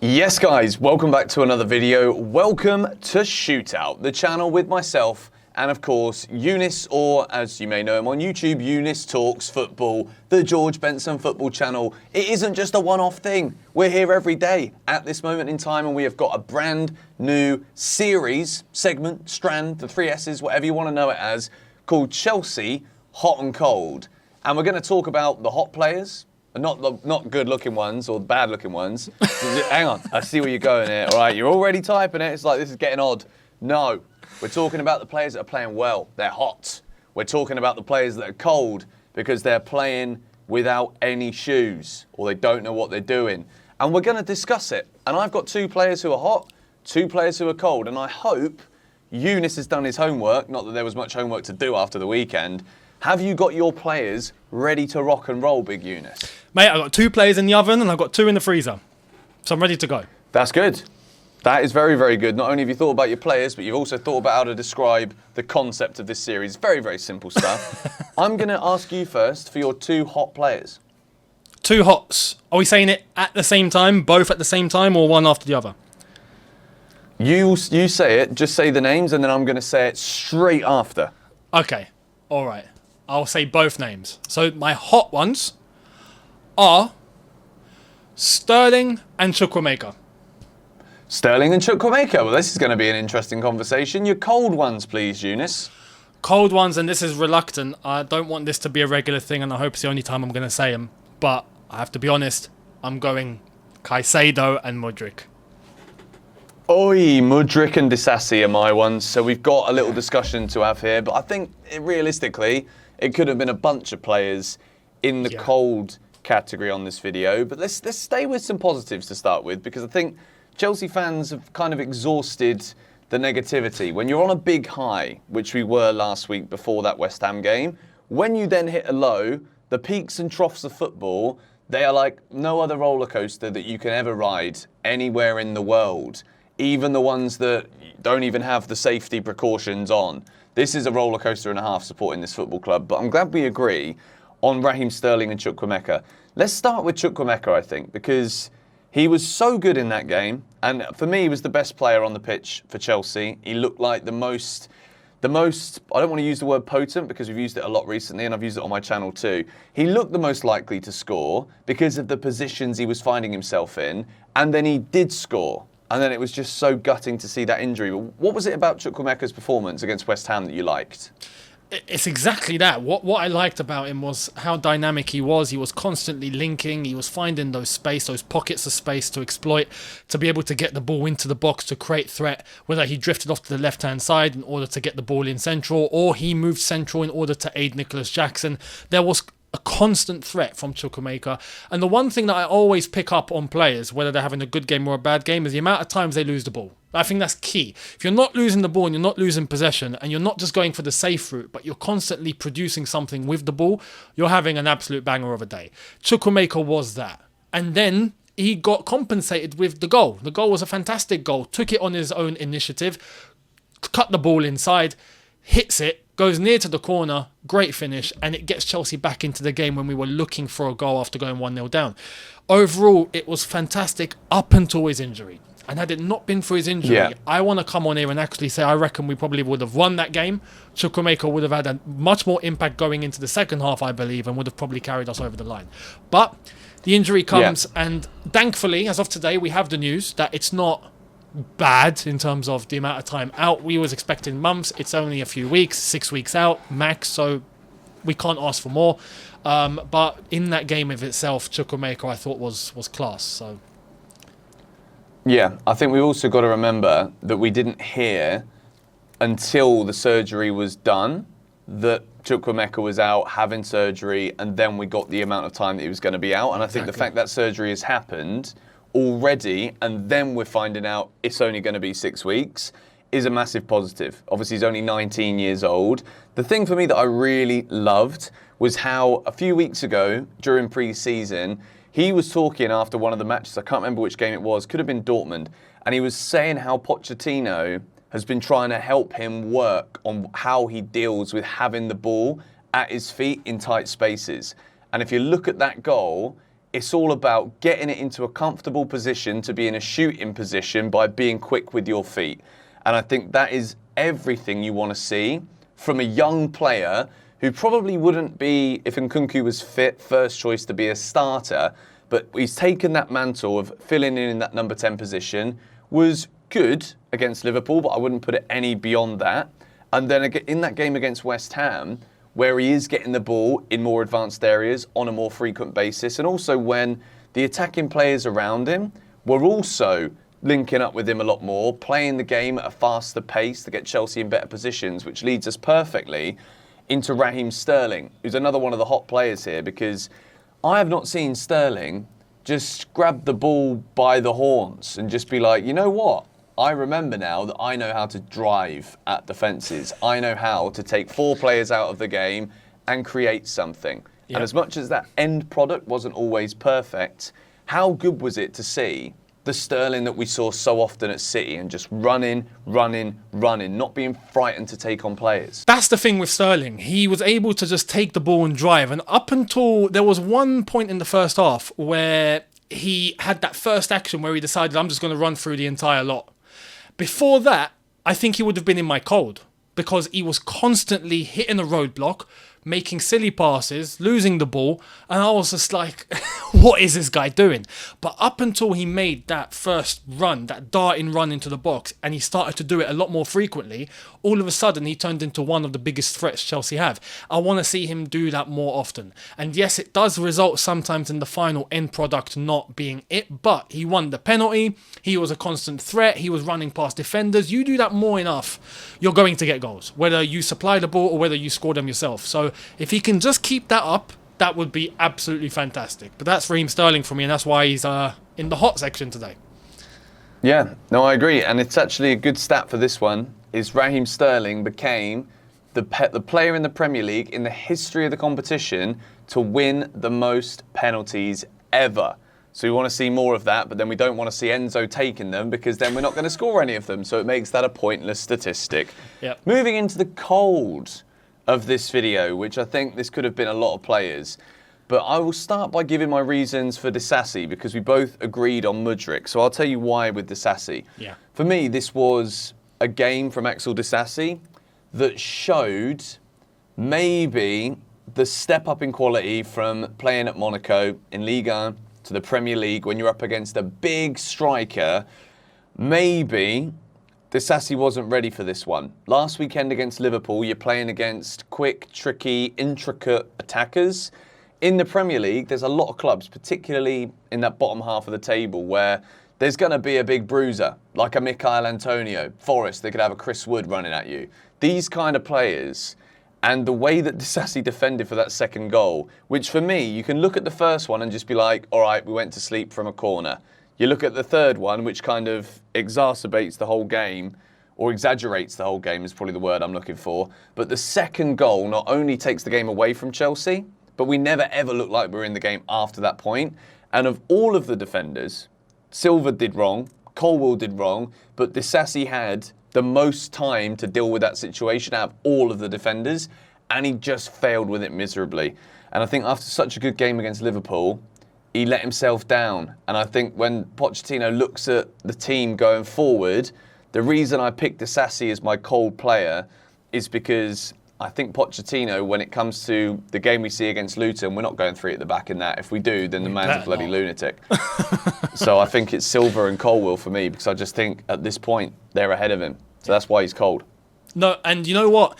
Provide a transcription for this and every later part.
Yes guys, welcome back to another video. Welcome to ShootOut, the channel with myself and of course Eunice, or as you may know him on YouTube, Eunice Talks Football, the George Benson football channel. It isn't just a one-off thing. We're here every day at this moment in time and we have got a brand new series, segment, strand, the three S's, whatever you want to know it as, called Chelsea Hot and Cold. And we're going to talk about the hot players, not good-looking ones or bad-looking ones. Hang on, I see where you're going here. All right, you're already typing it. It's like, this is getting odd. No, we're talking about the players that are playing well. They're hot. We're talking about the players that are cold because they're playing without any shoes or they don't know what they're doing. And we're going to discuss it. And I've got two players who are hot, two players who are cold. And I hope Eunice has done his homework. Not that there was much homework to do after the weekend. Have you got your players ready to rock and roll, Big Eunice? Mate, I've got 2 players in the oven and I've got 2 in the freezer. So I'm ready to go. That's good. That is very, very good. Not only have you thought about your players, but you've also thought about how to describe the concept of this series. Very, very simple stuff. I'm going to ask you first for your 2 hot players. 2 hots. Are we saying it at the same time, both at the same time, or one after the other? You say it, just say the names, and then I'm going to say it straight after. Okay, all right. I'll say both names. So my hot ones are Sterling and Chukwuemeka. Sterling and Chukwuemeka. Well, this is going to be an interesting conversation. Your cold ones, please, Eunice. Cold ones, and this is reluctant. I don't want this to be a regular thing, and I hope it's the only time I'm going to say them. But I have to be honest, I'm going Caicedo and Mudryk. Oi, Mudryk and Disasi are my ones, so we've got a little discussion to have here. But I think, realistically, it could have been a bunch of players in the cold category on this video. But let's stay with some positives to start with, because I think Chelsea fans have kind of exhausted the negativity. When you're on a big high, which we were last week before that West Ham game, when you then hit a low, the peaks and troughs of football, they are like no other roller coaster that you can ever ride anywhere in the world. Even the ones that don't even have the safety precautions on. This is a roller coaster and a half supporting this football club, but I'm glad we agree on Raheem Sterling and Chukwuemeka. Let's start with Chukwuemeka, I think, because he was so good in that game, and for me, he was the best player on the pitch for Chelsea. He looked like the most, I don't want to use the word potent because we've used it a lot recently and I've used it on my channel too. He looked the most likely to score because of the positions he was finding himself in, and then he did score. And then it was just so gutting to see that injury. But what was it about Chukwuemeka's performance against West Ham that you liked? It's exactly that. What I liked about him was how dynamic he was. He was constantly linking. He was finding those pockets of space to exploit, to be able to get the ball into the box to create threat, whether he drifted off to the left-hand side in order to get the ball in central, or he moved central in order to aid Nicholas Jackson. There was a constant threat from Chukwuemeka. And the one thing that I always pick up on players, whether they're having a good game or a bad game, is the amount of times they lose the ball. I think that's key. If you're not losing the ball and you're not losing possession and you're not just going for the safe route, but you're constantly producing something with the ball, you're having an absolute banger of a day. Chukwuemeka was that. And then he got compensated with the goal. The goal was a fantastic goal. Took it on his own initiative, cut the ball inside, hits it, goes near to the corner, great finish, and it gets Chelsea back into the game when we were looking for a goal after going 1-0 down. Overall, it was fantastic up until his injury. And had it not been for his injury, I want to come on here and actually say I reckon we probably would have won that game. Chukwuemeka would have had a much more impact going into the second half, I believe, and would have probably carried us over the line. But the injury comes, and thankfully, as of today, we have the news that it's not bad in terms of the amount of time out. We was expecting months. It's only a few weeks, 6 weeks out max, so we can't ask for more. But in that game of itself, Chukwuemeka I thought was class. So yeah, I think we also got to remember that we didn't hear until the surgery was done that Chukwuemeka was out having surgery, and then we got the amount of time that he was going to be out. And I think the fact that surgery has happened already, and then we're finding out it's only going to be 6 weeks, is a massive positive. Obviously, he's only 19 years old. The thing for me that I really loved was how a few weeks ago during pre-season, he was talking after one of the matches, I can't remember which game it was, could have been Dortmund, and he was saying how Pochettino has been trying to help him work on how he deals with having the ball at his feet in tight spaces. And if you look at that goal, It's all about getting it into a comfortable position to be in a shooting position by being quick with your feet. And I think that is everything you want to see from a young player who probably wouldn't be, if Nkunku was fit, first choice to be a starter. But he's taken that mantle of filling in that number 10 position, was good against Liverpool, but I wouldn't put it any beyond that. And then in that game against West Ham, where he is getting the ball in more advanced areas on a more frequent basis, and also when the attacking players around him were also linking up with him a lot more, playing the game at a faster pace to get Chelsea in better positions, which leads us perfectly into Raheem Sterling, who's another one of the hot players here, because I have not seen Sterling just grab the ball by the horns and just be like, you know what? I remember now that I know how to drive at defences. I know how to take 4 players out of the game and create something. Yep. And as much as that end product wasn't always perfect, how good was it to see the Sterling that we saw so often at City and just running, not being frightened to take on players? That's the thing with Sterling. He was able to just take the ball and drive. And up until there was one point in the first half where he had that first action where he decided, I'm just going to run through the entire lot. Before that, I think he would have been in my cold because he was constantly hitting a roadblock, making silly passes, losing the ball, and I was just like, what is this guy doing? But up until he made that first run, that darting run into the box, and he started to do it a lot more frequently, all of a sudden he turned into one of the biggest threats Chelsea have. I want to see him do that more often. And yes, it does result sometimes in the final end product not being it, but he won the penalty, he was a constant threat, he was running past defenders. You do that more enough, you're going to get goals, whether you supply the ball or whether you score them yourself. So if he can just keep that up, that would be absolutely fantastic. But that's Raheem Sterling for me, and that's why he's in the hot section today. Yeah, no, I agree. And it's actually a good stat for this one, is Raheem Sterling became the player in the Premier League in the history of the competition to win the most penalties ever. So we want to see more of that, but then we don't want to see Enzo taking them because then we're not going to score any of them. So it makes that a pointless statistic. Yep. Moving into the cold of this video, which I think this could have been a lot of players. But I will start by giving my reasons for Disasi because we both agreed on Mudryk. So I'll tell you why with Disasi. Yeah. For me, this was a game from Axel Disasi that showed maybe the step up in quality from playing at Monaco in Ligue 1 to the Premier League when you're up against a big striker. Maybe Disasi wasn't ready for this one. Last weekend against Liverpool, you're playing against quick, tricky, intricate attackers. In the Premier League, there's a lot of clubs, particularly in that bottom half of the table, where there's going to be a big bruiser, like a Michail Antonio. Forest, they could have a Chris Wood running at you. These kind of players, and the way that Disasi defended for that second goal, which for me, you can look at the first one and just be like, all right, we went to sleep from a corner. You look at the third one, which kind of exacerbates the whole game, or exaggerates the whole game is probably the word I'm looking for. But the second goal not only takes the game away from Chelsea, but we never ever looked like we were in the game after that point. And of all of the defenders, Silva did wrong, Colwill did wrong, but Disasi had the most time to deal with that situation out of all of the defenders, and he just failed with it miserably. And I think after such a good game against Liverpool, he let himself down. And I think when Pochettino looks at the team going forward, the reason I picked Disasi as my cold player is because I think Pochettino, when it comes to the game we see against Luton, we're not going 3 at the back in that. If we do, then the man's a bloody lunatic. So I think it's Silva and Colwill for me, because I just think at this point they're ahead of him. So that's why he's cold. No, and you know what?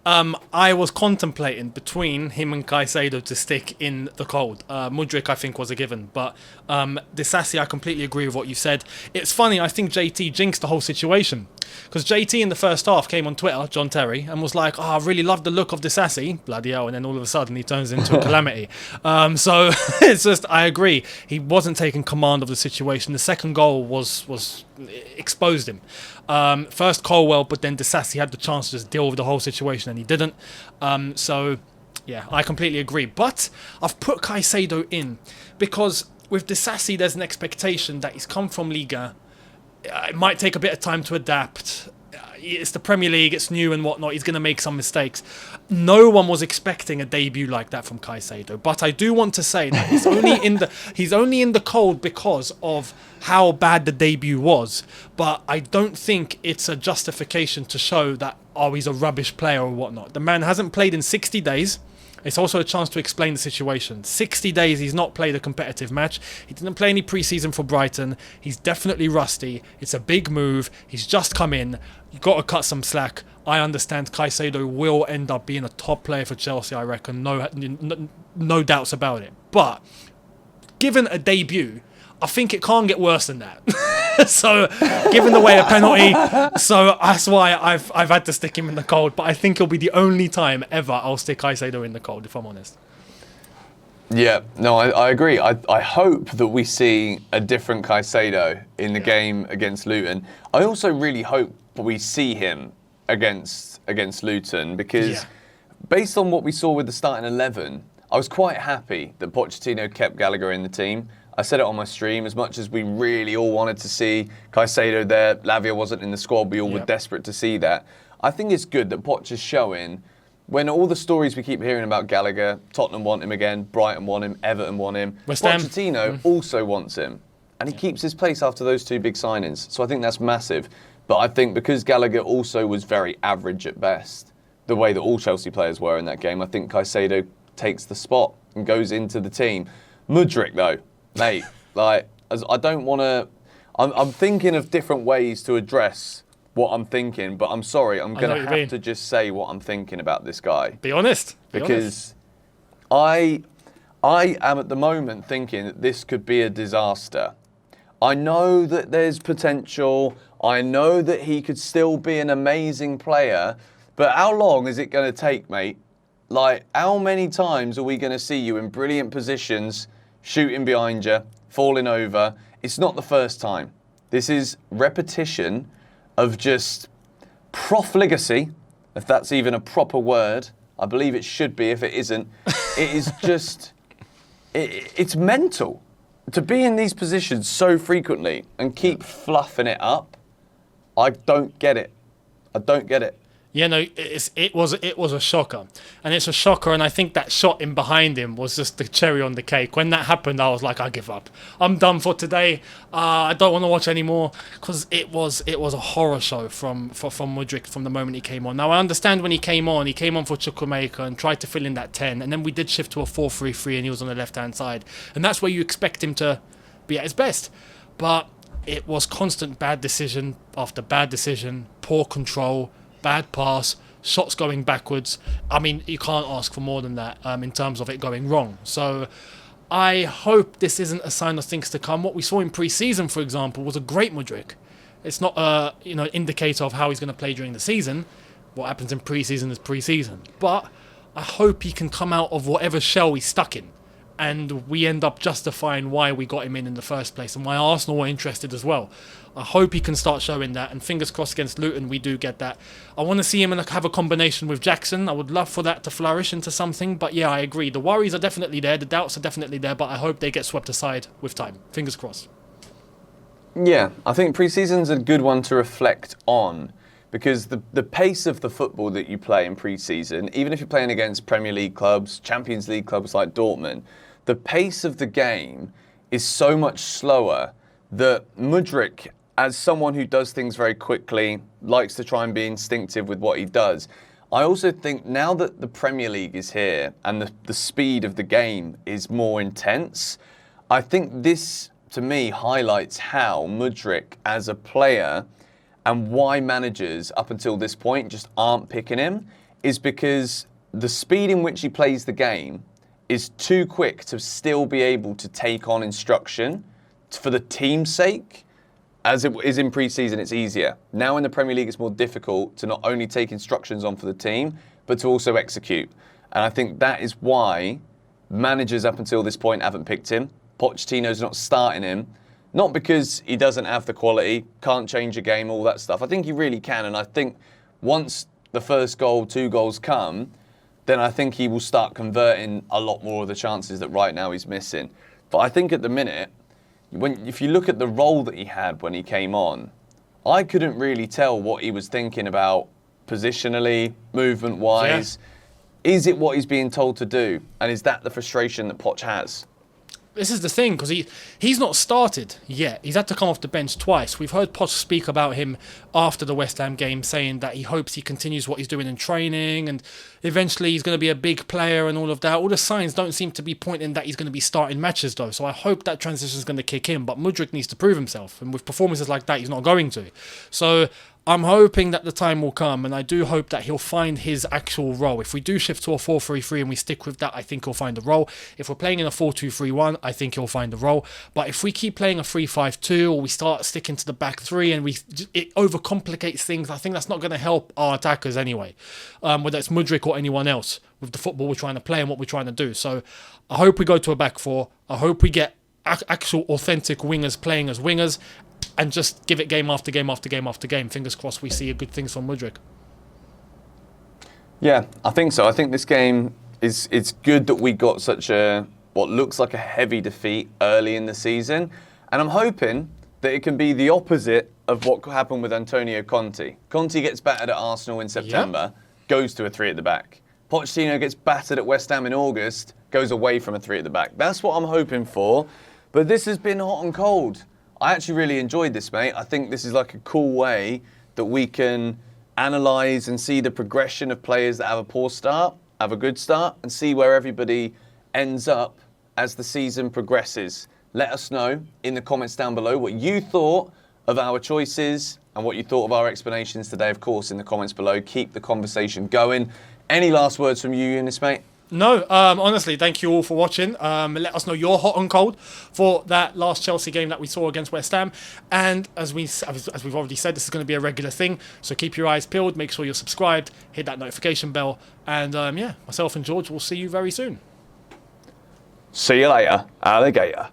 I was contemplating between him and Caicedo to stick in the cold. Mudryk, I think, was a given. But Disasi, I completely agree with what you said. It's funny, I think JT jinxed the whole situation. Because JT in the first half came on Twitter, John Terry, and was like, I really love the look of Disasi. Bloody hell. And then all of a sudden he turns into a calamity. So it's just, I agree. He wasn't taking command of the situation. The second goal was exposed him. First Colwill, but then Disasi had the chance to just deal with the whole situation, and he didn't. So, yeah, I completely agree. But I've put Caicedo in because with Disasi, there's an expectation that he's come from Liga. It might take a bit of time to adapt. it's the Premier League, it's new and whatnot. He's going to make some mistakes. No one was expecting a debut like that from Caicedo. But I do want to say that he's only in the cold because of how bad the debut was. But I don't think it's a justification to show that, oh, he's a rubbish player or whatnot. The man hasn't played in 60 days. It's also a chance to explain the situation. 60 days he's not played a competitive match. He didn't play any pre-season for Brighton. He's definitely rusty. It's a big move. He's just come in. You've got to cut some slack. I understand Caicedo will end up being a top player for Chelsea, I reckon. No doubts about it. But given a debut, I think it can't get worse than that. So, giving away a penalty, so that's why I've had to stick him in the cold. But I think it'll be the only time ever I'll stick Caicedo in the cold, if I'm honest. Yeah, no, I agree. I hope that we see a different Caicedo in the game against Luton. I also really hope we see him against Luton because based on what we saw with the starting 11, I was quite happy that Pochettino kept Gallagher in the team. I said it on my stream, as much as we really all wanted to see Caicedo there, Lavia wasn't in the squad, we all were desperate to see that. I think it's good that Poch is showing, when all the stories we keep hearing about Gallagher, Tottenham want him again, Brighton want him, Everton want him, Pochettino also wants him. And he keeps his place after those two big signings. So I think that's massive. But I think because Gallagher also was very average at best, the way that all Chelsea players were in that game, I think Caicedo takes the spot and goes into the team. Mudryk, though. Mate, like, I don't want to... I'm thinking of different ways to address what I'm thinking, but I'm sorry, I'm going to have to just say what I'm thinking about this guy. Be honest. Because I am at the moment thinking that this could be a disaster. I know that there's potential. I know that he could still be an amazing player, but how long is it going to take, mate? Like, how many times are we going to see you in brilliant positions, shooting behind you, falling over? It's not the first time. This is repetition of just profligacy, if that's even a proper word. I believe it should be if it isn't. It is just, it's mental to be in these positions so frequently and keep fluffing it up. I don't get it. I don't get it. Yeah, no, it was a shocker, and it's a shocker, and I think that shot in behind him was just the cherry on the cake. When that happened, I was like, I give up. I'm done for today. I don't want to watch anymore because it was a horror show from Mudryk from the moment he came on. Now I understand when he came on for Chukwuemeka and tried to fill in that 10, and then we did shift to a 4-3-3, and he was on the left hand side, and that's where you expect him to be at his best, but it was constant bad decision after bad decision, poor control. Bad pass, shots going backwards. I mean, you can't ask for more than that in terms of it going wrong. So I hope this isn't a sign of things to come. What we saw in pre-season, for example, was a great Mudryk. It's not a indicator of how he's going to play during the season. What happens in pre-season is pre-season. But I hope he can come out of whatever shell he's stuck in, and we end up justifying why we got him in the first place and why Arsenal were interested as well. I hope he can start showing that, and fingers crossed against Luton we do get that. I want to see him have a combination with Jackson. I would love for that to flourish into something, but yeah, I agree. The worries are definitely there, the doubts are definitely there, but I hope they get swept aside with time. Fingers crossed. Yeah, I think pre-season's a good one to reflect on, because the pace of the football that you play in pre-season, even if you're playing against Premier League clubs, Champions League clubs like Dortmund, the pace of the game is so much slower that Mudryk, as someone who does things very quickly, likes to try and be instinctive with what he does. I also think now that the Premier League is here and the speed of the game is more intense, I think this, to me, highlights how Mudryk as a player and why managers up until this point just aren't picking him is because the speed in which he plays the game is too quick to still be able to take on instruction for the team's sake. As it is in pre-season, it's easier. Now in the Premier League, it's more difficult to not only take instructions on for the team, but to also execute. And I think that is why managers up until this point haven't picked him. Pochettino's not starting him, not because he doesn't have the quality, can't change a game, all that stuff. I think he really can. And I think once the first goal, 2 goals come, then I think he will start converting a lot more of the chances that right now he's missing. But I think at the minute, if you look at the role that he had when he came on, I couldn't really tell what he was thinking about positionally, movement-wise. Yeah. Is it what he's being told to do? And is that the frustration that Poch has? This is the thing, because he's not started yet. He's had to come off the bench twice. We've heard Poch speak about him after the West Ham game, saying that he hopes he continues what he's doing in training and eventually he's going to be a big player and all of that. All the signs don't seem to be pointing that he's going to be starting matches, though. So I hope that transition is going to kick in. But Mudryk needs to prove himself. And with performances like that, he's not going to. So I'm hoping that the time will come, and I do hope that he'll find his actual role. If we do shift to a 4-3-3 and we stick with that, I think he'll find a role. If we're playing in a 4-2-3-1, I think he'll find a role. But if we keep playing a 3-5-2 or we start sticking to the back three and it overcomplicates things, I think that's not going to help our attackers anyway, whether it's Mudryk or anyone else, with the football we're trying to play and what we're trying to do. So I hope we go to a back four. I hope we get actual authentic wingers playing as wingers, and just give it game after game after game after game. Fingers crossed we see good things from Mudryk. Yeah, I think so. I think this game it's good that we got such a, what looks like a heavy defeat early in the season. And I'm hoping that it can be the opposite of what happened with Antonio Conte. Conte gets battered at Arsenal in September, goes to a 3 at the back. Pochettino gets battered at West Ham in August, goes away from a 3 at the back. That's what I'm hoping for. But this has been hot and cold. I actually really enjoyed this, mate. I think this is like a cool way that we can analyse and see the progression of players that have a poor start, have a good start, and see where everybody ends up as the season progresses. Let us know in the comments down below what you thought of our choices and what you thought of our explanations today, of course, in the comments below. Keep the conversation going. Any last words from you, Eunice, mate? No, honestly, thank you all for watching. Let us know your hot and cold for that last Chelsea game that we saw against West Ham. And as we've already said, this is going to be a regular thing. So keep your eyes peeled, make sure you're subscribed, hit that notification bell. And yeah, myself and George will see you very soon. See you later, alligator.